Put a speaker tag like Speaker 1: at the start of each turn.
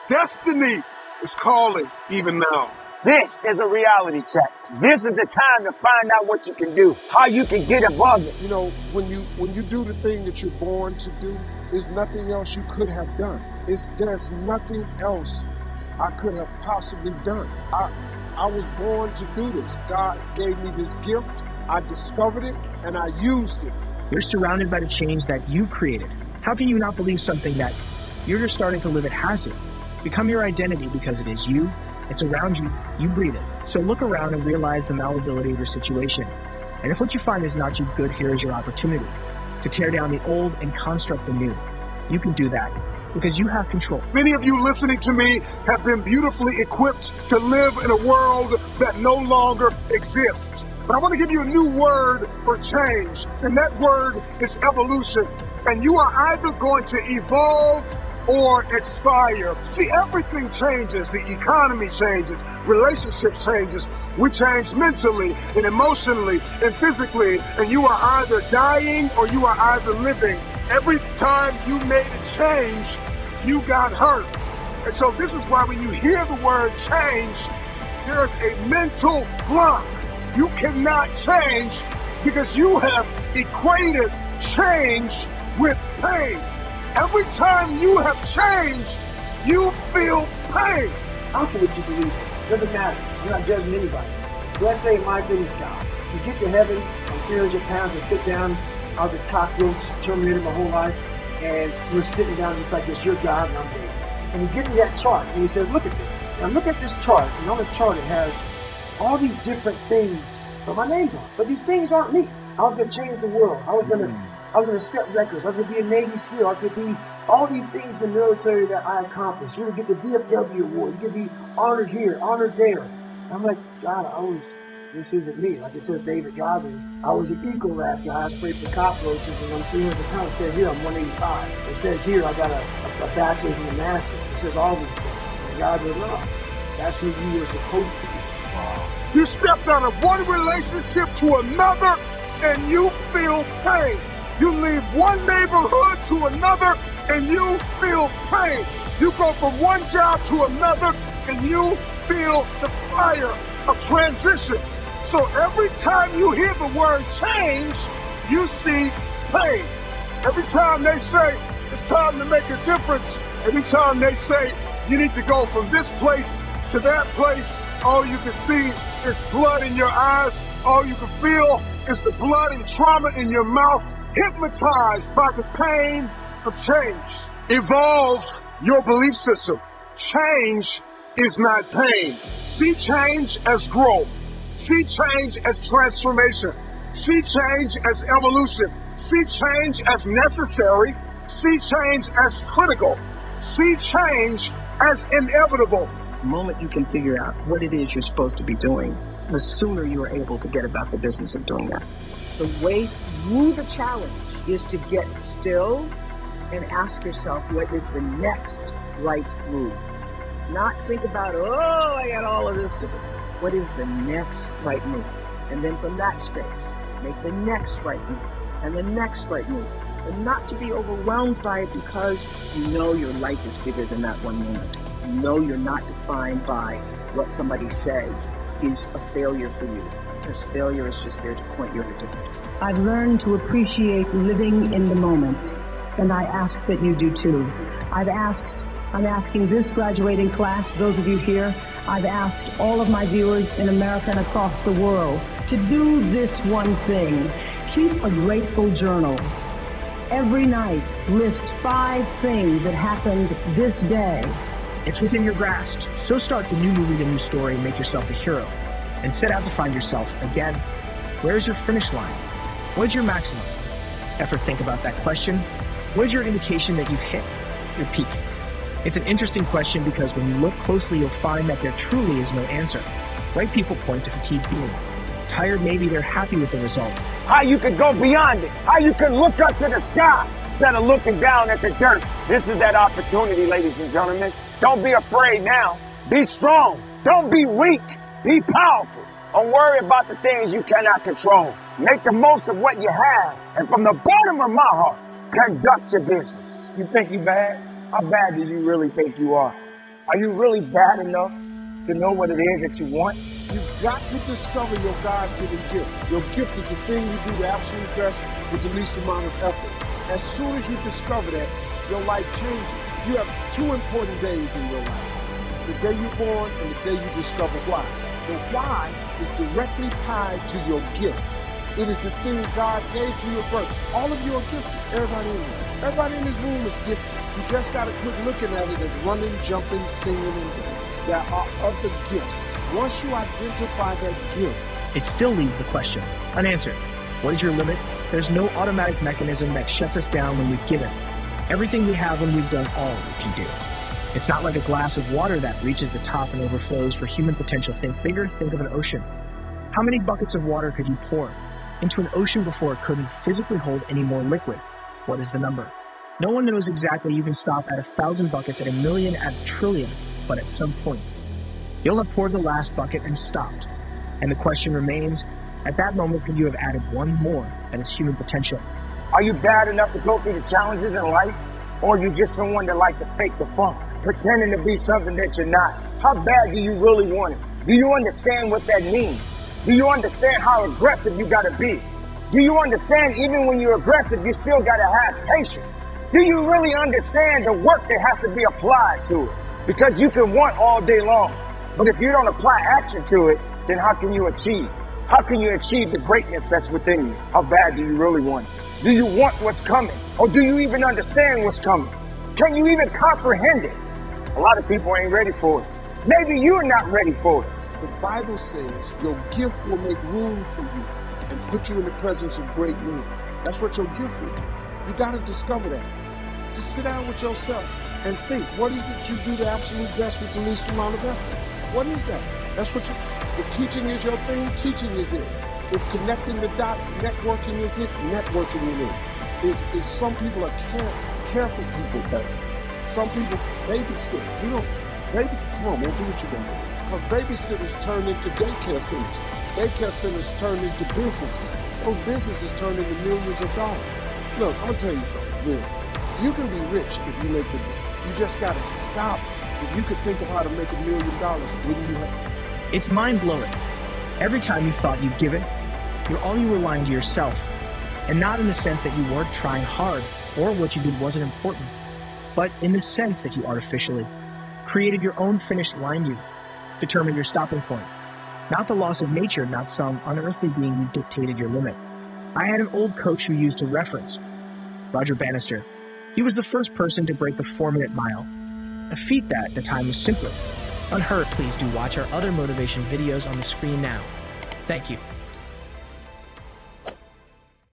Speaker 1: Destiny is calling even now.
Speaker 2: This is a reality check. This is the time to find out what you can do, how you can get above it.
Speaker 1: You know, when you do the thing that you're born to do, there's nothing else you could have done. There's nothing else I could have possibly done. I was born to do this. God gave me this gift. I discovered it and I used it.
Speaker 3: You're surrounded by the change that you created. How can you not believe something that you're just starting to live it has it? Become your identity because it is you. It's around you. You breathe it. So look around and realize the malleability of your situation. And if what you find is not you good, here is your opportunity to tear down the old and construct the new. You can do that because you have control.
Speaker 1: Many of you listening to me have been beautifully equipped to live in a world that no longer exists. But I want to give you a new word for change, and that word is evolution. And you are either going to evolve or expire. See, everything changes. The economy changes, relationship changes. We change mentally and emotionally and physically, and you are either dying or you are either living. Every time you made a change, you got hurt. And so this is why when you hear the word change, there's a mental block. You cannot change because you have equated change with pain. Every time you have changed, you feel pain.
Speaker 4: I don't care what you believe in. Doesn't matter. I'm not judging anybody. Let's say my business job. You get to heaven, I'm 300 pounds, and sit down. I was a top ropes Terminator my whole life, and we're sitting down just like this, your job, and I'm there. And he gives me that chart, and he says, look at this. Now look at this chart, and on the chart it has all these different things that my name's on. But these things aren't me. I was going to change the world. I was going to set records. I was going to be a Navy SEAL. I could be all these things in the military that I accomplished. You're going to get the DFW award. You could be honored here, honored there. I'm like, God, this isn't me. Like it says David Goggins, I was an Ecolab guy. I sprayed for cockroaches, and I'm 300 pounds. It says here I'm 185. It says here I got a bachelor's and a master's. It says all these things. And God goes, no, that's who you were supposed to be.
Speaker 1: Wow. You stepped out of one relationship to another, and you feel pain. You leave one neighborhood to another, and you feel pain. You go from one job to another, and you feel the fire of transition. So every time you hear the word change, you see pain. Every time they say it's time to make a difference, every time they say you need to go from this place to that place, all you can see is blood in your eyes. All you can feel is the blood and trauma in your mouth, hypnotized by the pain of change. Evolve your belief system. Change is not pain. See change as growth. See change as transformation. See change as evolution. See change as necessary. See change as critical. See change as inevitable.
Speaker 3: The moment you can figure out what it is you're supposed to be doing, the sooner you are able to get about the business of doing that.
Speaker 5: The way through the challenge is to get still and ask yourself, what is the next right move? Not think about, oh, I got all of this to do. What is the next right move? And then from that space, make the next right move and the next right move. And not to be overwhelmed by it because you know your life is bigger than that one moment. You know you're not defined by what somebody says is a failure for you. Because failure is just there to point you in a different direction.
Speaker 6: I've learned to appreciate living in the moment, and I ask that you do too. I'm asking this graduating class, those of you here, I've asked all of my viewers in America and across the world to do this one thing. Keep a grateful journal. Every night, list 5 things that happened this day.
Speaker 3: It's within your grasp. So start the new movie, the new story, and make yourself a hero. And set out to find yourself again. Where's your finish line? What's your maximum? Ever think about that question? What is your indication that you've hit your peak? It's an interesting question because when you look closely, you'll find that there truly is no answer. Right people point to fatigue feeling. Tired, maybe they're happy with the result.
Speaker 2: How you can go beyond it. How you can look up to the sky instead of looking down at the dirt. This is that opportunity, ladies and gentlemen. Don't be afraid now. Be strong. Don't be weak. Be powerful. Don't worry about the things you cannot control. Make the most of what you have. And from the bottom of my heart, conduct your business. You think you bad? How bad do you really think you are? Are you really bad enough to know what it is that you want?
Speaker 1: You've got to discover your God-given gift. Your gift is the thing you do the absolute best with the least amount of effort. As soon as you discover that, your life changes. You have two important days in your life. The day you're born and the day you discover why. The why is directly tied to your gift. It is the thing God gave to you at birth. All of you are gifted. Everybody in here. Everybody in this room is gifted. You just got to quit looking at it as running, jumping, singing, and dancing. There are other gifts. Once you identify that gift,
Speaker 3: it still leaves the question unanswered. What is your limit? There's no automatic mechanism that shuts us down when we've given. Everything we have when we've done all we can do. It's not like a glass of water that reaches the top and overflows. For human potential, think bigger, think of an ocean. How many buckets of water could you pour into an ocean before it couldn't physically hold any more liquid? What is the number? No one knows exactly. You can stop at 1,000 buckets, at 1,000,000, at 1,000,000,000, but at some point, you'll have poured the last bucket and stopped. And the question remains, at that moment, could you have added one more? That is human potential.
Speaker 2: Are you bad enough to go through the challenges in life? Or are you just someone that likes to fake the funk, pretending to be something that you're not? How bad do you really want it? Do you understand what that means? Do you understand how aggressive you gotta be? Do you understand even when you're aggressive, you still gotta have patience? Do you really understand the work that has to be applied to it? Because you can want all day long, but if you don't apply action to it, then how can you achieve? How can you achieve the greatness that's within you? How bad do you really want it? Do you want what's coming? Or do you even understand what's coming? Can you even comprehend it? A lot of people ain't ready for it. Maybe you're not ready for it.
Speaker 1: The Bible says your gift will make room for you and put you in the presence of great men. That's what your gift is. You got to discover that. Just sit down with yourself and think, what is it you do the absolute best with the least amount of effort? What is that? That's what you... If teaching is your thing, teaching is it. If connecting the dots, networking is it, networking it is. Is some people are careful people better. Some people babysit. You know, come on, man, do what you got to do. Because babysitters turn into daycare centers. Daycare centers turn into businesses. Those businesses turn into millions of dollars. Look, I'm going to tell you something, really. You can be rich if you make it. You just got to stop. If you could think of how to make $1 million, wouldn't you have?
Speaker 3: It's mind-blowing. Every time you thought you'd give it, you're only relying to yourself. And not in the sense that you weren't trying hard or what you did wasn't important, but in the sense that you artificially created your own finished line you determined your stopping point. Not the loss of nature, not some unearthly being who dictated your limit. I had an old coach who used a reference, Roger Bannister. He was the first person to break the 4-minute mile, a feat that at the time was simpler.
Speaker 7: Unheard, please do watch our other motivation videos on the screen now. Thank you.